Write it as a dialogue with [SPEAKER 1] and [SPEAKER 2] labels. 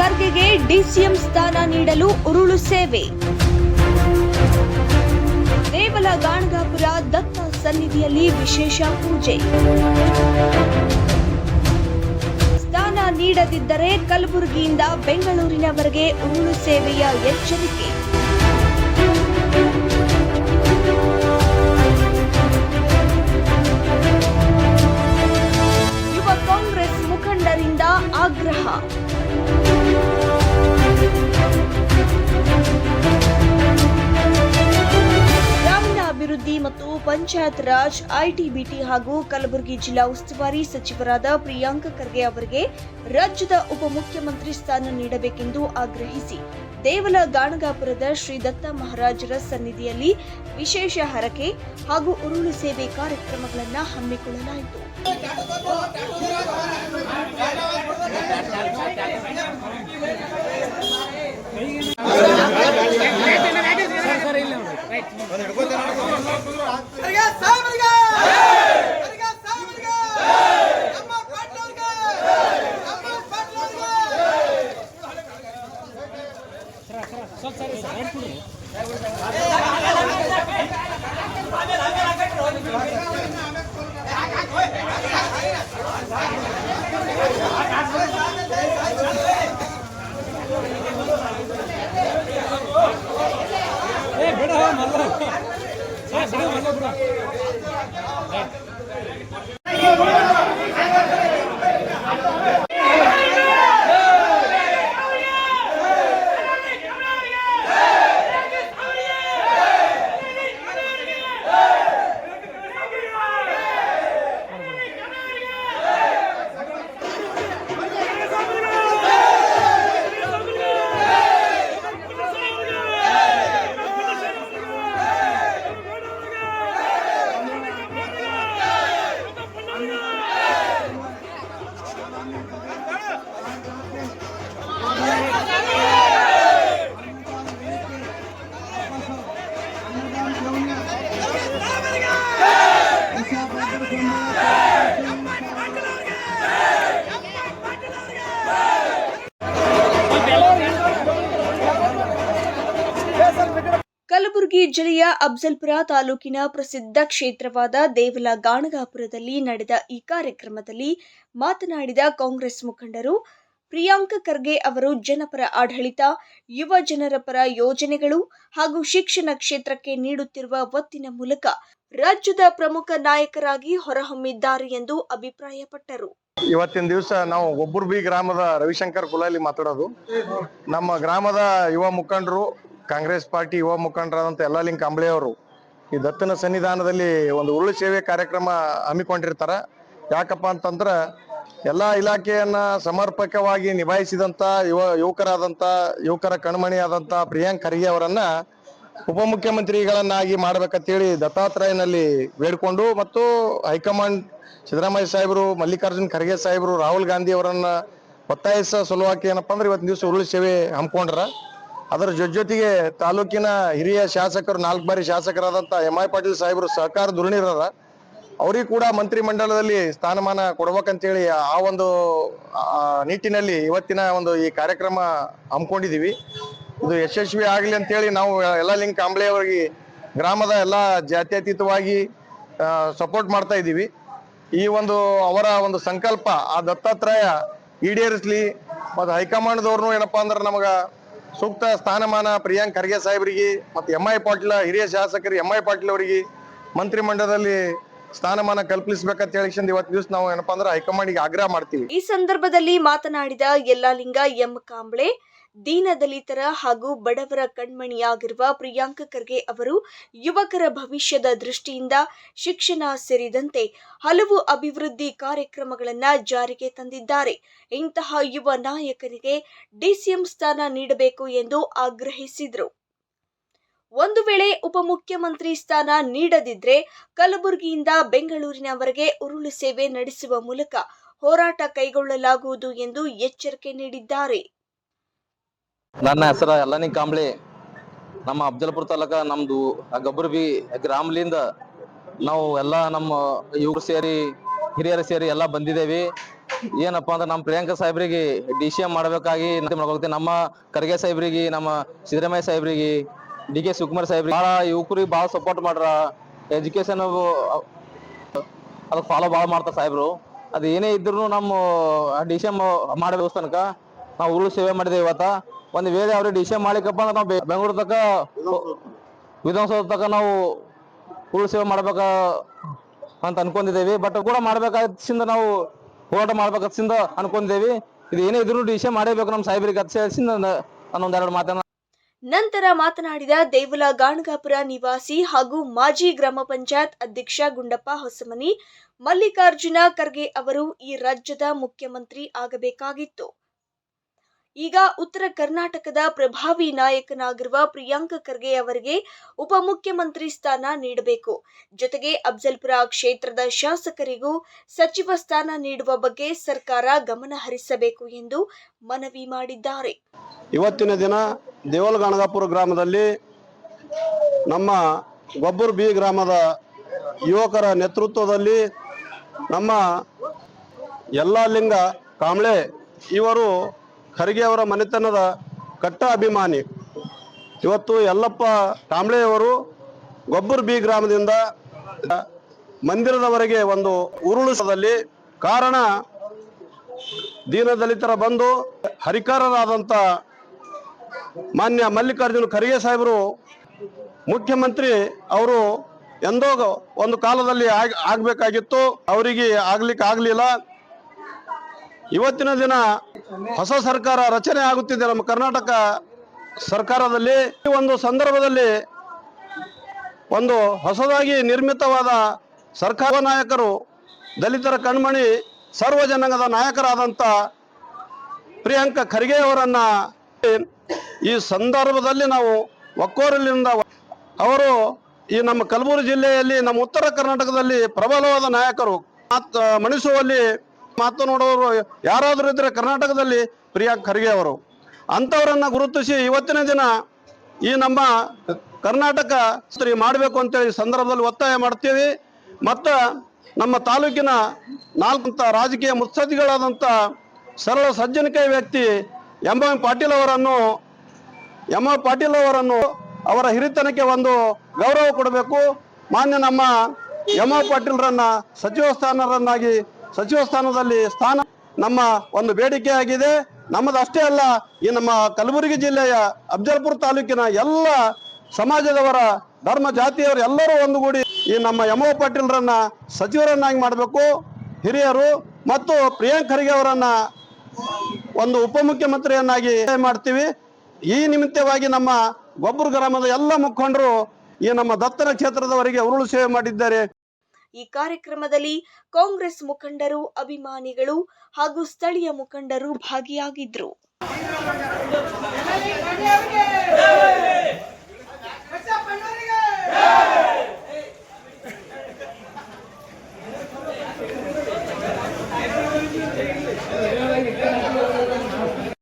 [SPEAKER 1] ಖರ್ಗೆಗೆ DCM ಸ್ಥಾನ ನೀಡಲು ಉರುಳು ಸೇವೆ. ದೇವಲ ಗಾಣಗಾಪುರ ದತ್ತ ಸನ್ನಿಧಿಯಲ್ಲಿ ವಿಶೇಷ ಪೂಜೆ. ಸ್ಥಾನ ನೀಡದಿದ್ದರೆ ಕಲಬುರಗಿಯಿಂದ ಬೆಂಗಳೂರಿನವರೆಗೆ ಉರುಳು ಸೇವೆಯ ಎಚ್ಚರಿಕೆ. ಯುವ ಕಾಂಗ್ರೆಸ್ ಮುಖಂಡರಿಂದ ಆಗ್ರಹ. ಗ್ರಾಮೀಣಾಭಿವೃದ್ಧಿ ಮತ್ತು ಪಂಚಾಯತ್ ರಾಜ್, ಐಟಿ-ಬಿಟಿ ಹಾಗೂ ಕಲಬುರಗಿ ಜಿಲ್ಲಾ ಉಸ್ತುವಾರಿ ಸಚಿವರಾದ ಪ್ರಿಯಾಂಕ್ ಖರ್ಗೆ ಅವರಿಗೆ ರಾಜ್ಯದ ಉಪಮುಖ್ಯಮಂತ್ರಿ ಸ್ಥಾನ ನೀಡಬೇಕೆಂದು ಆಗ್ರಹಿಸಿ ದೇವಲ ಗಾಣಗಾಪುರದ ಶ್ರೀ ದತ್ತ ಮಹಾರಾಜರ ಸನ್ನಿಧಿಯಲ್ಲಿ ವಿಶೇಷ ಹರಕೆ ಹಾಗೂ ಉರುಳು ಸೇವೆ ಕಾರ್ಯಕ್ರಮಗಳನ್ನು ಹಮ್ಮಿಕೊಳ್ಳಲಾಯಿತು. ಕಲಬುರಗಿ ಜಿಲ್ಲೆಯ ಅಫಜಲ್ಪುರ ತಾಲೂಕಿನ ಪ್ರಸಿದ್ಧ ಕ್ಷೇತ್ರವಾದ ದೇವಲ ಗಾಣಗಾಪುರದಲ್ಲಿ ನಡೆದ ಈ ಕಾರ್ಯಕ್ರಮದಲ್ಲಿ ಮಾತನಾಡಿದ ಕಾಂಗ್ರೆಸ್ ಮುಖಂಡರು, ಪ್ರಿಯಾಂಕ್ ಖರ್ಗೆ ಅವರು ಜನಪರ ಆಡಳಿತ, ಯುವ ಜನರ ಪರ ಯೋಜನೆಗಳು ಹಾಗೂ ಶಿಕ್ಷಣ ಕ್ಷೇತ್ರಕ್ಕೆ ನೀಡುತ್ತಿರುವ ಒತ್ತಿನ ಮೂಲಕ ರಾಜ್ಯದ ಪ್ರಮುಖ ನಾಯಕರಾಗಿ ಹೊರಹೊಮ್ಮಿದ್ದಾರೆ ಎಂದು ಅಭಿಪ್ರಾಯಪಟ್ಟರು.
[SPEAKER 2] ಇವತ್ತಿನ ದಿವಸ ನಾವು ಒಬ್ಬರ್ಬಿ ಗ್ರಾಮದ ರವಿಶಂಕರ್ ಕುಲಾಲಿ ಮಾತಾಡೋದು. ನಮ್ಮ ಗ್ರಾಮದ ಯುವ ಮುಖಂಡರು, ಕಾಂಗ್ರೆಸ್ ಪಾರ್ಟಿ ಯುವ ಮುಖಂಡರಾದಂಥ ಯಲ್ಲಾಲಿಂಗ ಕಾಂಬ್ಳೆ ಅವರು ಈ ದತ್ತನ ಸನ್ನಿಧಾನದಲ್ಲಿ ಒಂದು ಉರುಳು ಸೇವೆ ಕಾರ್ಯಕ್ರಮ ಹಮ್ಮಿಕೊಂಡಿರ್ತಾರ. ಯಾಕಪ್ಪ ಅಂತಂದ್ರ ಎಲ್ಲಾ ಇಲಾಖೆಯನ್ನ ಸಮರ್ಪಕವಾಗಿ ನಿಭಾಯಿಸಿದಂತ ಯುವಕರ ಕಣ್ಮಣಿಯಾದಂತ ಪ್ರಿಯಾಂಕ್ ಖರ್ಗೆ ಅವರನ್ನ ಉಪಮುಖ್ಯಮಂತ್ರಿಗಳನ್ನಾಗಿ ಮಾಡ್ಬೇಕಂತೇಳಿ ದತ್ತಾತ್ರೇಯನಲ್ಲಿ ಬೇಡ್ಕೊಂಡು ಮತ್ತು ಹೈಕಮಾಂಡ್ ಸಿದ್ದರಾಮಯ್ಯ ಸಾಹೇಬರು, ಮಲ್ಲಿಕಾರ್ಜುನ್ ಖರ್ಗೆ ಸಾಹೇಬರು, ರಾಹುಲ್ ಗಾಂಧಿ ಅವರನ್ನ ಒತ್ತಾಯಿಸೋ ಸಲುವಾಗಿ ಏನಪ್ಪಾ ಅಂದ್ರೆ ಇವತ್ತಿನ ದಿವಸ ಉರುಳು ಸೇವೆ ಹಮ್ಮಿಕೊಂಡ್ರ. ಅದರ ಜೊತೆಗೆ ತಾಲೂಕಿನ ಹಿರಿಯ ಶಾಸಕರು, 4 ಬಾರಿ ಶಾಸಕರಾದಂತ ಎಂ.ಐ. ಪಾಟೀಲ್ ಸಾಹೇಬರು ಸಹಕಾರ ಧುರೀಣರ ಅವ್ರಿಗೆ ಕೂಡ ಮಂತ್ರಿ ಮಂಡಲದಲ್ಲಿ ಸ್ಥಾನಮಾನ ಕೊಡ್ಬೇಕಂತೇಳಿ ಆ ಒಂದು ನಿಟ್ಟಿನಲ್ಲಿ ಇವತ್ತಿನ ಒಂದು ಈ ಕಾರ್ಯಕ್ರಮ ಹಮ್ಮಿಕೊಂಡಿದೀವಿ. ಇದು ಯಶಸ್ವಿ ಆಗಲಿ ಅಂತೇಳಿ ನಾವು ಯಲ್ಲಾಲಿಂಗ ಕಾಂಬ್ಳೆ ಅವರಿಗೆ ಗ್ರಾಮದ ಎಲ್ಲಾ ಜಾತ್ಯತೀತವಾಗಿ ಸಪೋರ್ಟ್ ಮಾಡ್ತಾ ಇದ್ದೀವಿ. ಈ ಒಂದು ಅವರ ಒಂದು ಸಂಕಲ್ಪ ಆ ದತ್ತಾತ್ರೇಯ ಈಡೇರಿಸಲಿ. ಮತ್ತು ಹೈಕಮಾಂಡ್ದವ್ರನ್ನು ಏನಪ್ಪಾ ಅಂದ್ರೆ ನಮಗ ಸೂಕ್ತ ಸ್ಥಾನಮಾನ ಪ್ರಿಯಾಂಕ್ ಖರ್ಗೆ ಸಾಹೇಬರಿಗೆ ಮತ್ತು ಎಂ.ಐ. ಪಾಟೀಲ್ ಹಿರಿಯ ಶಾಸಕರು ಎಂ.ಐ. ಪಾಟೀಲ್ ಅವರಿಗೆ ಮಂತ್ರಿ ಮಂಡಲದಲ್ಲಿ ಸ್ಥಾನಮಾನ ಕಲ್ಪಿಸಬೇಕಂತ ಹೇಳಿ ಇವತ್ತು ದಿವಸ ನಾವು ಏನಪ್ಪಾ ಅಂದ್ರೆ ಹೈಕಮಾಂಡ್ಗೆ ಆಗ್ರಹ ಮಾಡ್ತೀವಿ.
[SPEAKER 1] ಈ ಸಂದರ್ಭದಲ್ಲಿ ಮಾತನಾಡಿದ ಯಲ್ಲಾಲಿಂಗ ಎಂ ಕಾಂಬ್ಳೆ, ದೀನ ದಲಿತರ ಹಾಗೂ ಬಡವರ ಕಣ್ಮಣಿಯಾಗಿರುವ ಪ್ರಿಯಾಂಕ್ ಖರ್ಗೆ ಅವರು ಯುವಕರ ಭವಿಷ್ಯದ ದೃಷ್ಟಿಯಿಂದ ಶಿಕ್ಷಣ ಸೇರಿದಂತೆ ಹಲವು ಅಭಿವೃದ್ಧಿ ಕಾರ್ಯಕ್ರಮಗಳನ್ನು ಜಾರಿಗೆ ತಂದಿದ್ದಾರೆ. ಇಂತಹ ಯುವ ನಾಯಕರಿಗೆ ಡಿಸಿಎಂ ಸ್ಥಾನ ನೀಡಬೇಕು ಎಂದು ಆಗ್ರಹಿಸಿದರು. ಒಂದು ವೇಳೆ ಉಪಮುಖ್ಯಮಂತ್ರಿ ಸ್ಥಾನ ನೀಡದಿದ್ರೆ ಕಲಬುರಗಿಯಿಂದ ಬೆಂಗಳೂರಿನವರೆಗೆ ಉರುಳು ಸೇವೆ ನಡೆಸುವ ಮೂಲಕ ಹೋರಾಟ ಕೈಗೊಳ್ಳಲಾಗುವುದು ಎಂದು ಎಚ್ಚರಿಕೆ ನೀಡಿದ್ದಾರೆ.
[SPEAKER 3] ನನ್ನ ಹೆಸರು ಯಲ್ಲಾಲಿಂಗ ಕಾಂಬ್ಳೆ. ನಮ್ಮ ಅಫಜಲ್ಪುರ ತಾಲೂಕ ನಮ್ದು ಗಬ್ಬರ್ಬಿ ಗ್ರಾಮಲಿಂದ ನಾವು ಎಲ್ಲ ನಮ್ಮ ಯುವಕರು ಸೇರಿ ಹಿರಿಯರು ಸೇರಿ ಎಲ್ಲ ಬಂದಿದ್ದೇವೆ. ಏನಪ್ಪಾ ಅಂದ್ರೆ ನಮ್ಮ ಪ್ರಿಯಾಂಕಾ ಸಾಹೇಬ್ರಿಗೆ DCM ಮಾಡಬೇಕಾಗಿ ಮಾಡ್ಕೊಳ್ತೀವಿ. ನಮ್ಮ ಖರ್ಗೆ ಸಾಹೇಬ್ರಿಗೆ, ನಮ್ಮ ಸಿದ್ದರಾಮಯ್ಯ ಸಾಹೇಬ್ರಿಗೆ, DK ಶಿವಕುಮಾರ್ ಸಾಹೇಬ್ರಿಗೆ ಭಾಳ ಯುವಕರಿಗೆ ಭಾಳ ಸಪೋರ್ಟ್ ಮಾಡ್ರ. ಎಜುಕೇಶನ್ ಅದಕ್ಕೆ ಫಾಲೋ ಭಾಳ ಮಾಡ್ತಾರೆ ಸಾಹೇಬ್ರು. ಅದು ಏನೇ ಇದ್ರು ನಮ್ಮ DCM ಮಾಡಬೇಕು ತನಕ ನಾವು ಉರುಳು ಸೇವೆ ಮಾಡಿದ್ದೇವೆ. ಇವತ್ತ ಒಂದು ವೇಳೆ ಅವ್ರಿಗೆ DCM ಮಾಡ್ಲಿಕ್ಕಪ್ಪ ಅಂದ್ರೆ ನಾವು ಬೆಂಗಳೂರು ತನಕ ವಿಧಾನಸೌಧ ತನಕ ನಾವು ಉರುಳು ಸೇವೆ ಮಾಡ್ಬೇಕ ಅಂತ ಅನ್ಕೊಂಡಿದ್ದೇವೆ. ಬಟ್ ಕೂಡ ಮಾಡ್ಬೇಕಾದಿಂದ ನಾವು ಹೋರಾಟ ಮಾಡ್ಬೇಕಂದ ಅನ್ಕೊಂಡಿದ್ದೇವೆ. ಇದು ಏನೇ ಇದ್ರು DCM ಮಾಡೇಬೇಕು ನಮ್ಮ ಸಾಹೇಬ್ರಿಗೆ ಹಚ್ಚಿಂದ ನಾನೊಂದೆರಡು ಮಾತನ್ನ.
[SPEAKER 1] ನಂತರ ಮಾತನಾಡಿದ ದೇವಲ ಗಾಣಗಾಪುರ ನಿವಾಸಿ ಹಾಗೂ ಮಾಜಿ ಗ್ರಾಮ ಪಂಚಾಯತ್ ಅಧ್ಯಕ್ಷ ಗುಂಡಪ್ಪ ಹೊಸಮನಿ, ಮಲ್ಲಿಕಾರ್ಜುನ ಖರ್ಗೆ ಅವರು ಈ ರಾಜ್ಯದ ಮುಖ್ಯಮಂತ್ರಿ ಆಗಬೇಕಾಗಿತ್ತು. ಈಗ ಉತ್ತರ ಕರ್ನಾಟಕದ ಪ್ರಭಾವಿ ನಾಯಕನಾಗಿರುವ ಪ್ರಿಯಾಂಕ ಖರ್ಗೆ ಅವರಿಗೆ ಉಪಮುಖ್ಯಮಂತ್ರಿ ಸ್ಥಾನ ನೀಡಬೇಕು. ಜೊತೆಗೆ ಅಫ್ಜಲ್ಪುರ ಕ್ಷೇತ್ರದ ಶಾಸಕರಿಗೂ ಸಚಿವ ಸ್ಥಾನ ನೀಡುವ ಬಗ್ಗೆ ಸರ್ಕಾರ ಗಮನ ಹರಿಸಬೇಕು ಎಂದು ಮನವಿ ಮಾಡಿದ್ದಾರೆ.
[SPEAKER 4] ಇವತ್ತಿನ ದಿನ ದೇವಲ ಗಾಣಗಾಪುರ ಗ್ರಾಮದಲ್ಲಿ ನಮ್ಮ ಗೊಬ್ಬರ ಬಿ ಗ್ರಾಮದ ಯುವಕರ ನೇತೃತ್ವದಲ್ಲಿ ನಮ್ಮ ಯಲ್ಲಾಲಿಂಗ ಕಾಂಬ್ಳೆ ಇವರು ಖರ್ಗೆ ಅವರ ಮನೆತನದ ಕಟ್ಟ ಅಭಿಮಾನಿ. ಇವತ್ತು ಯಲ್ಲಪ್ಪ ಕಾಂಬ್ಳೆಯವರು ಗೊಬ್ಬರ ಬಿ ಗ್ರಾಮದಿಂದ ಮಂದಿರದವರೆಗೆ ಒಂದು ಉರುಳಿಸದಲ್ಲಿ ಕಾರಣ ದೀನದಲಿತರ ಬಂದು ಹರಿಕಾರರಾದಂಥ ಮಾನ್ಯ ಮಲ್ಲಿಕಾರ್ಜುನ ಖರ್ಗೆ ಸಾಹೇಬರು ಮುಖ್ಯಮಂತ್ರಿ ಅವರು ಎಂದೋ ಒಂದು ಕಾಲದಲ್ಲಿ ಆಗಬೇಕಾಗಿತ್ತು. ಅವರಿಗೆ ಆಗ್ಲಿಕ್ಕೆ ಆಗಲಿಲ್ಲ. ಇವತ್ತಿನ ದಿನ ಹೊಸ ಸರ್ಕಾರ ರಚನೆ ಆಗುತ್ತಿದೆ ನಮ್ಮ ಕರ್ನಾಟಕ ಸರ್ಕಾರದಲ್ಲಿ. ಈ ಒಂದು ಸಂದರ್ಭದಲ್ಲಿ ಒಂದು ಹೊಸದಾಗಿ ನಿರ್ಮಿತವಾದ ಸರ್ಕಾರ ನಾಯಕರು, ದಲಿತರ ಕಣ್ಮಣಿ, ಸರ್ವ ಜನಾಂಗದ ನಾಯಕರಾದಂಥ ಪ್ರಿಯಾಂಕ ಖರ್ಗೆ ಅವರನ್ನ ಈ ಸಂದರ್ಭದಲ್ಲಿ ನಾವು ಒಕ್ಕೊರಲಿನಿಂದ ಅವರು ಈ ನಮ್ಮ ಕಲಬುರಗಿ ಜಿಲ್ಲೆಯಲ್ಲಿ, ನಮ್ಮ ಉತ್ತರ ಕರ್ನಾಟಕದಲ್ಲಿ ಪ್ರಬಲವಾದ ನಾಯಕರು. ಮಣಿಸುವಲ್ಲಿ ಮಾತು ನೋಡೋರು ಯಾರಾದರೂ ಇದ್ರೆ ಕರ್ನಾಟಕದಲ್ಲಿ ಪ್ರಿಯಾಂಕ ಖರ್ಗೆ ಅವರು. ಅಂಥವರನ್ನ ಗುರುತಿಸಿ ಇವತ್ತಿನ ದಿನ ಈ ನಮ್ಮ ಕರ್ನಾಟಕ ಮಾಡಬೇಕು ಅಂತೇಳಿ ಸಂದರ್ಭದಲ್ಲಿ ಒತ್ತಾಯ ಮಾಡ್ತೀವಿ. ಮತ್ತು ನಮ್ಮ ತಾಲೂಕಿನ 4 ರಾಜಕೀಯ ಮುತ್ಸದ್ದಿಗಳಾದಂಥ ಸರಳ ಸಜ್ಜನಿಕೆಯ ವ್ಯಕ್ತಿ ಎಂ ಪಾಟೀಲ್ ಅವರನ್ನು ಅವರ ಹಿರಿತನಕ್ಕೆ ಒಂದು ಗೌರವ ಕೊಡಬೇಕು. ಮಾನ್ಯ ನಮ್ಮ ಎಂ ಪಾಟೀಲ್ರನ್ನ ಸಚಿವ ಸ್ಥಾನದಲ್ಲಿ ಸ್ಥಾನ ನಮ್ಮ ಒಂದು ಬೇಡಿಕೆ ಆಗಿದೆ. ನಮ್ಮದು ಅಷ್ಟೇ ಅಲ್ಲ, ಈ ನಮ್ಮ ಕಲಬುರಗಿ ಜಿಲ್ಲೆಯ ಅಫ್ಜಲ್ಪುರ ತಾಲೂಕಿನ ಎಲ್ಲ ಸಮಾಜದವರ, ಧರ್ಮ, ಜಾತಿಯವರು ಎಲ್ಲರೂ ಒಂದುಗೂಡಿ ಈ ನಮ್ಮ ಎಂ ಪಾಟೀಲ್ರನ್ನ ಸಚಿವರನ್ನಾಗಿ ಮಾಡಬೇಕು ಹಿರಿಯರು. ಮತ್ತು ಪ್ರಿಯಾಂಕ ಖರ್ಗೆ ಅವರನ್ನ ಒಂದು ಉಪಮುಖ್ಯಮಂತ್ರಿಯನ್ನಾಗಿ ಮಾಡ್ತೀವಿ. ಈ ನಿಮಿತ್ತವಾಗಿ ನಮ್ಮ ಗೊಬ್ಬರ ಗ್ರಾಮದ ಎಲ್ಲ ಮುಖಂಡರು ಈ ನಮ್ಮ ದತ್ತನ ಕ್ಷೇತ್ರದವರೆಗೆ ಉರುಳು ಸೇವೆ ಮಾಡಿದ್ದಾರೆ.
[SPEAKER 1] ಈ ಕಾರ್ಯಕ್ರಮದಲ್ಲಿ ಕಾಂಗ್ರೆಸ್ ಮುಖಂಡರು, ಅಭಿಮಾನಿಗಳು ಹಾಗೂ ಸ್ಥಳೀಯ ಮುಖಂಡರು ಭಾಗಿಯಾಗಿದ್ದರು.